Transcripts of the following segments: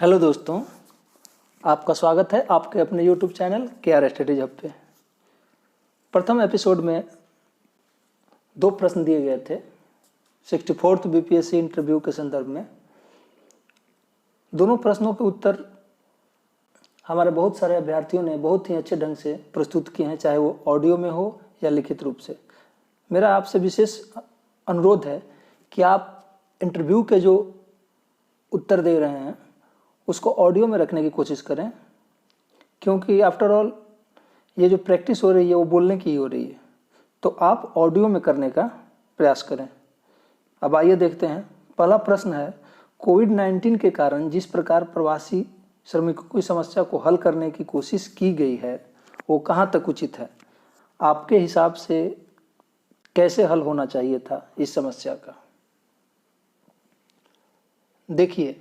Hello दोस्तों, आपका स्वागत है आपके अपने YouTube channel KR studies hub पे। प्रथम एपिसोड में 2 प्रश्न दिए गए थे 64th BPSC इंटरव्यू के संदर्भ में। दोनों प्रश्नों के उत्तर हमारे बहुत सारे अभ्यर्थियों ने बहुत ही अच्छे ढंग से प्रस्तुत किए हैं, चाहे वो ऑडियो में हो या लिखित रूप से। मेरा आपसे विशेष अनुरोध है कि आप इंटरव्यू के जो उत्तर दे रहे हैं उसको ऑडियो में रखने की कोशिश करें, क्योंकि आफ्टर ऑल ये जो प्रैक्टिस हो रही है वो बोलने की ही हो रही है, तो आप ऑडियो में करने का प्रयास करें। अब आइए देखते हैं। पहला प्रश्न है, कोविड-19 के कारण जिस प्रकार प्रवासी श्रमिकों की समस्या को हल करने की कोशिश की गई है वो कहाँ तक उचित है? आपके हिसाब से कैसे हल होना चाहिए था इस समस्या का? देखिए,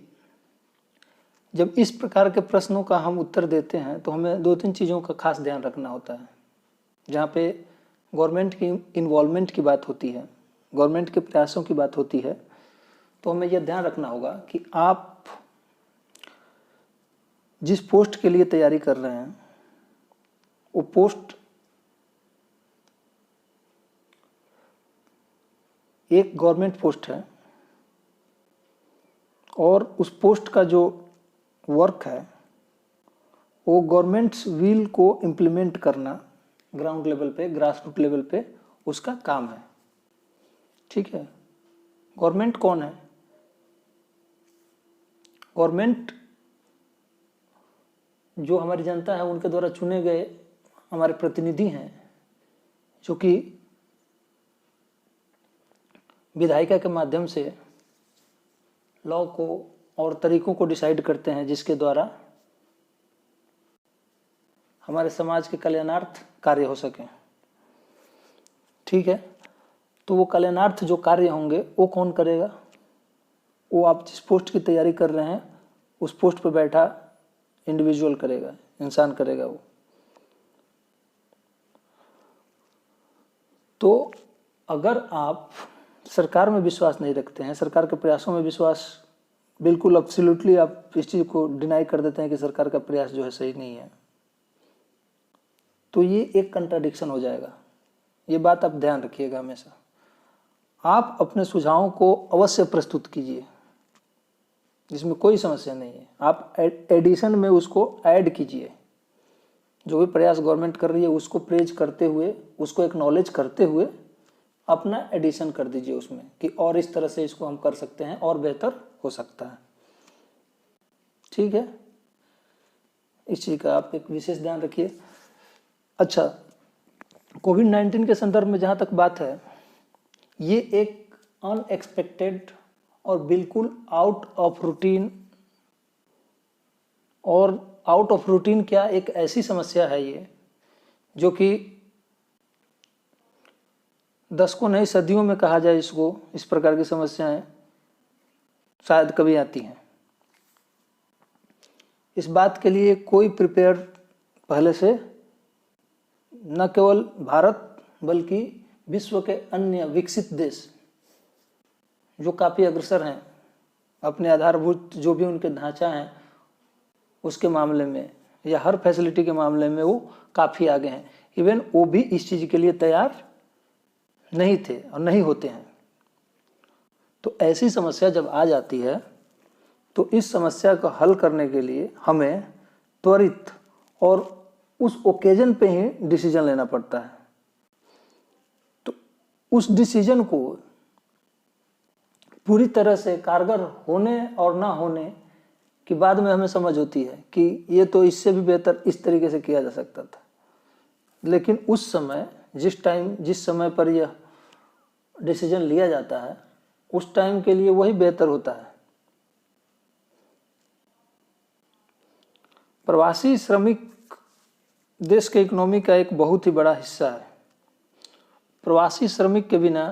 जब इस प्रकार के प्रश्नों का हम उत्तर देते हैं तो हमें 2-3 चीज़ों का खास ध्यान रखना होता है। जहाँ पे गवर्नमेंट की इन्वॉल्वमेंट की बात होती है, गवर्नमेंट के प्रयासों की बात होती है, तो हमें यह ध्यान रखना होगा कि आप जिस पोस्ट के लिए तैयारी कर रहे हैं वो पोस्ट एक गवर्नमेंट पोस्ट है और उस पोस्ट का जो वर्क है वो गवर्नमेंट्स विल को इम्प्लीमेंट करना ग्राउंड लेवल पे, ग्रास रूट लेवल पे उसका काम है। ठीक है, गवर्नमेंट कौन है? गवर्नमेंट जो हमारी जनता है उनके द्वारा चुने गए हमारे प्रतिनिधि हैं, जो कि विधायिका के माध्यम से लॉ को और तरीकों को डिसाइड करते हैं, जिसके द्वारा हमारे समाज के कल्याणार्थ कार्य हो सके। ठीक है, तो वो कल्याणार्थ जो कार्य होंगे वो कौन करेगा? वो आप जिस पोस्ट की तैयारी कर रहे हैं उस पोस्ट पर बैठा इंडिविजुअल करेगा, इंसान करेगा वो। तो अगर आप सरकार में विश्वास नहीं रखते हैं, सरकार के प्रयासों में विश्वास बिल्कुल एब्सोल्युटली आप इस चीज़ को डिनाई कर देते हैं कि सरकार का प्रयास जो है सही नहीं है, तो ये एक कंट्राडिक्शन हो जाएगा। ये बात आप ध्यान रखिएगा हमेशा। आप अपने सुझावों को अवश्य प्रस्तुत कीजिए, जिसमें कोई समस्या नहीं है। आप एडिशन में उसको ऐड कीजिए। जो भी प्रयास गवर्नमेंट कर रही है उसको प्रेज करते हुए, उसको एक्नॉलेज करते हुए अपना एडिशन कर दीजिए उसमें कि और इस तरह से इसको हम कर सकते हैं और बेहतर हो सकता है। ठीक है, इस चीज़ का आप एक विशेष ध्यान रखिए। अच्छा, कोविड-19 के संदर्भ में जहाँ तक बात है, ये एक अनएक्सपेक्टेड और बिल्कुल आउट ऑफ रूटीन, और आउट ऑफ रूटीन क्या, एक ऐसी समस्या है ये जो कि दशकों नहीं सदियों में कहा जाए इसको, इस प्रकार की समस्याएं शायद कभी आती हैं। इस बात के लिए कोई प्रिपेयर पहले से न केवल भारत बल्कि विश्व के अन्य विकसित देश जो काफ़ी अग्रसर हैं अपने आधारभूत जो भी उनके ढांचा हैं उसके मामले में या हर फैसिलिटी के मामले में वो काफ़ी आगे हैं। इवन वो भी इस चीज़ के लिए तैयार नहीं थे और नहीं होते हैं। तो ऐसी समस्या जब आ जाती है तो इस समस्या को हल करने के लिए हमें त्वरित और उस ओकेजन पे ही डिसीजन लेना पड़ता है। तो उस डिसीजन को पूरी तरह से कारगर होने और ना होने की बाद में हमें समझ होती है कि ये तो इससे भी बेहतर इस तरीके से किया जा सकता था। लेकिन उस समय जिस समय पर यह डिसीजन लिया जाता है उस टाइम के लिए वही बेहतर होता है। प्रवासी श्रमिक देश के इकोनॉमी का एक बहुत ही बड़ा हिस्सा है। प्रवासी श्रमिक के बिना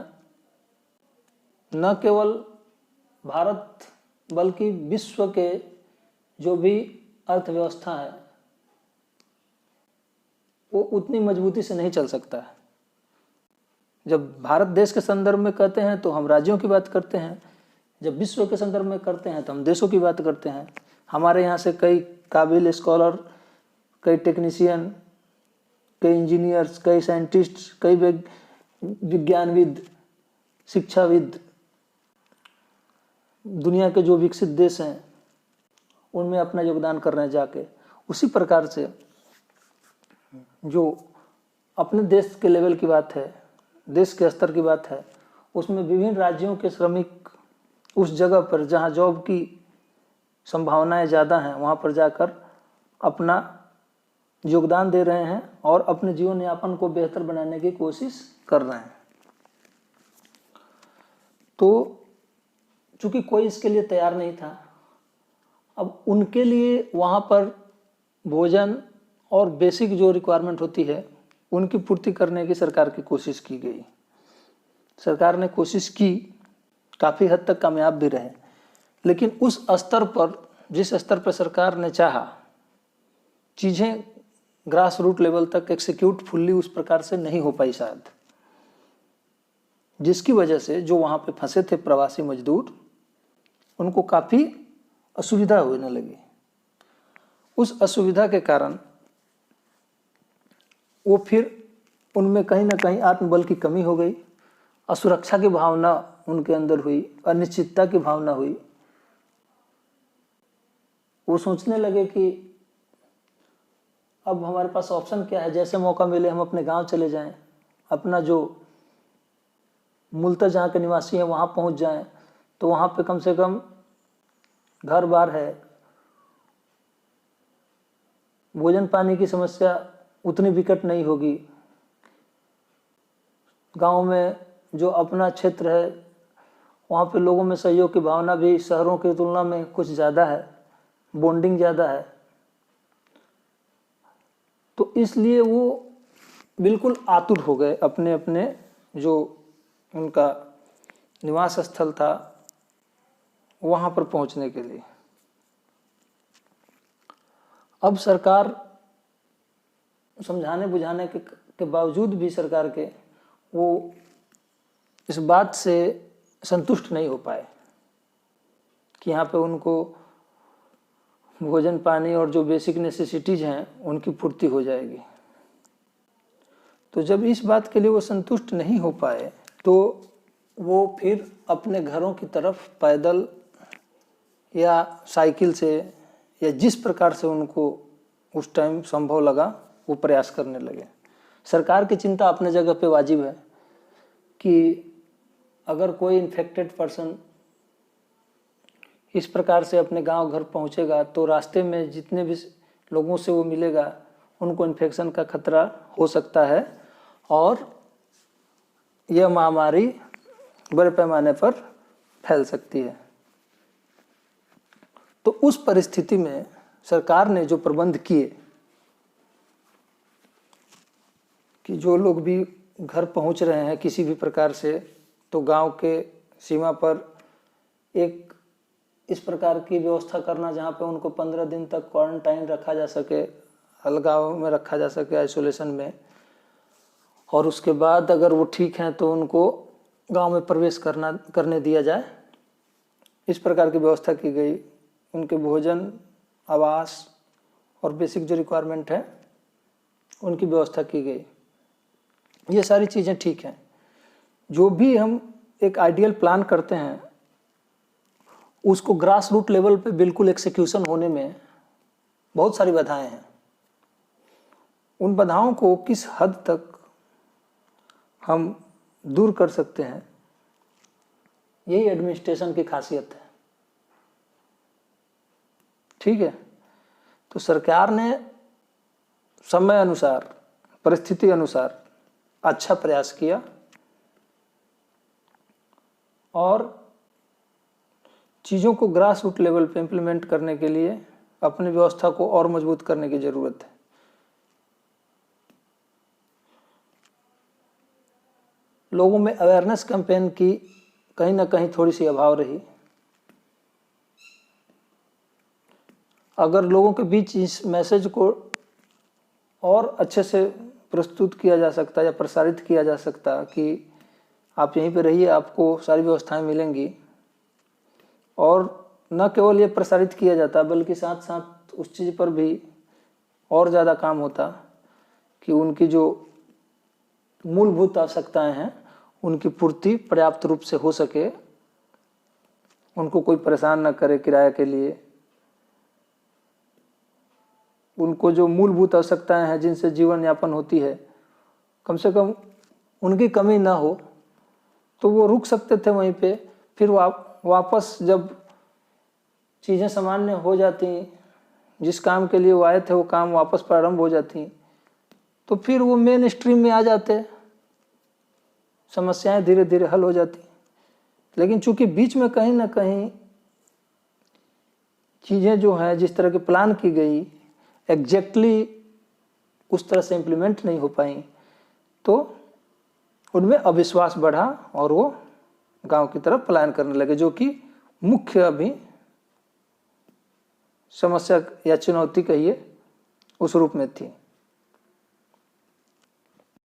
न केवल भारत बल्कि विश्व के जो भी अर्थव्यवस्था है वो उतनी मजबूती से नहीं चल सकता है। जब भारत देश के संदर्भ में कहते हैं तो हम राज्यों की बात करते हैं, जब विश्व के संदर्भ में करते हैं तो हम देशों की बात करते हैं। हमारे यहाँ से कई काबिल स्कॉलर, कई टेक्नीशियन, कई इंजीनियर्स, कई साइंटिस्ट, कई विज्ञानविद, शिक्षाविद, दुनिया के जो विकसित देश हैं उनमें अपना योगदान कर रहे हैं जाके। उसी प्रकार से जो अपने देश के लेवल की बात है, देश के स्तर की बात है, उसमें विभिन्न राज्यों के श्रमिक उस जगह पर जहाँ जॉब की संभावनाएं ज़्यादा हैं वहाँ पर जाकर अपना योगदान दे रहे हैं और अपने जीवन यापन को बेहतर बनाने की कोशिश कर रहे हैं। तो चूंकि कोई इसके लिए तैयार नहीं था, अब उनके लिए वहाँ पर भोजन और बेसिक जो रिक्वायरमेंट होती है उनकी पूर्ति करने की सरकार की कोशिश की गई। सरकार ने कोशिश की, काफ़ी हद तक कामयाब भी रहे, लेकिन उस स्तर पर, जिस स्तर पर सरकार ने चाहा, चीज़ें ग्रास रूट लेवल तक एक्सिक्यूट फुल्ली उस प्रकार से नहीं हो पाई शायद, जिसकी वजह से जो वहाँ पे फंसे थे प्रवासी मजदूर, उनको काफ़ी असुविधा होने लगी। उस असुविधा के कारण वो फिर उनमें कहीं ना कहीं आत्मबल की कमी हो गई, असुरक्षा की भावना उनके अंदर हुई, अनिश्चितता की भावना हुई। वो सोचने लगे कि अब हमारे पास ऑप्शन क्या है, जैसे मौका मिले हम अपने गांव चले जाएं, अपना जो मूलतः जहाँ के निवासी हैं वहाँ पहुँच जाएं, तो वहाँ पे कम से कम घर बार है, भोजन पानी की समस्या उतनी विकट नहीं होगी, गांव में जो अपना क्षेत्र है वहाँ पे लोगों में सहयोग की भावना भी शहरों की तुलना में कुछ ज़्यादा है, बॉन्डिंग ज़्यादा है। तो इसलिए वो बिल्कुल आतुर हो गए अपने अपने जो उनका निवास स्थल था वहाँ पर पहुँचने के लिए। अब सरकार समझाने बुझाने के बावजूद भी सरकार के वो इस बात से संतुष्ट नहीं हो पाए कि यहाँ पे उनको भोजन पानी और जो बेसिक नेसेसिटीज़ हैं उनकी पूर्ति हो जाएगी। तो जब इस बात के लिए वो संतुष्ट नहीं हो पाए तो वो फिर अपने घरों की तरफ पैदल या साइकिल से या जिस प्रकार से उनको उस टाइम संभव लगा वो प्रयास करने लगे। सरकार की चिंता अपने जगह पे वाजिब है कि अगर कोई इन्फेक्टेड पर्सन इस प्रकार से अपने गांव घर पहुंचेगा तो रास्ते में जितने भी लोगों से वो मिलेगा उनको इन्फेक्शन का खतरा हो सकता है और यह महामारी बड़े पैमाने पर फैल सकती है। तो उस परिस्थिति में सरकार ने जो प्रबंध किए कि जो लोग भी घर पहुंच रहे हैं किसी भी प्रकार से, तो गांव के सीमा पर एक इस प्रकार की व्यवस्था करना जहां पे उनको 15 दिन तक क्वारंटाइन रखा जा सके, अलगाव में रखा जा सके, आइसोलेशन में, और उसके बाद अगर वो ठीक हैं तो उनको गांव में प्रवेश करने दिया जाए। इस प्रकार की व्यवस्था की गई। उनके भोजन, आवास और बेसिक जो रिक्वायरमेंट है उनकी व्यवस्था की गई। ये सारी चीज़ें ठीक हैं। जो भी हम एक आइडियल प्लान करते हैं उसको ग्रास रूट लेवल पे बिल्कुल एक्सिक्यूशन होने में बहुत सारी बाधाएं हैं। उन बाधाओं को किस हद तक हम दूर कर सकते हैं, यही एडमिनिस्ट्रेशन की खासियत है। ठीक है, तो सरकार ने समय अनुसार, परिस्थिति अनुसार अच्छा प्रयास किया और चीज़ों को ग्रास रूट लेवल पे इम्प्लीमेंट करने के लिए अपनी व्यवस्था को और मजबूत करने की ज़रूरत है। लोगों में अवेयरनेस कैंपेन की कहीं ना कहीं थोड़ी सी अभाव रही। अगर लोगों के बीच इस मैसेज को और अच्छे से प्रस्तुत किया जा सकता या प्रसारित किया जा सकता कि आप यहीं पे रहिए, आपको सारी व्यवस्थाएं मिलेंगी, और न केवल ये प्रसारित किया जाता बल्कि साथ साथ उस चीज़ पर भी और ज़्यादा काम होता कि उनकी जो मूलभूत आवश्यकताएं हैं उनकी पूर्ति पर्याप्त रूप से हो सके, उनको कोई परेशान न करे किराए के लिए, उनको जो मूलभूत आवश्यकताएं हैं जिनसे जीवन यापन होती है कम से कम उनकी कमी ना हो, तो वो रुक सकते थे वहीं पे। फिर वापस जब चीज़ें सामान्य हो जाती, जिस काम के लिए वो आए थे वो काम वापस प्रारंभ हो जाती, तो फिर वो मेन स्ट्रीम में आ जाते, समस्याएं धीरे धीरे हल हो जाती। लेकिन चूंकि बीच में कहीं ना कहीं चीज़ें जो है जिस तरह की प्लान की गई एग्जैक्टली उस तरह से इम्प्लीमेंट नहीं हो पाई, तो उनमें अविश्वास बढ़ा और वो गांव की तरफ पलायन करने लगे, जो कि मुख्य अभी समस्या या चुनौती कहिए उस रूप में थी।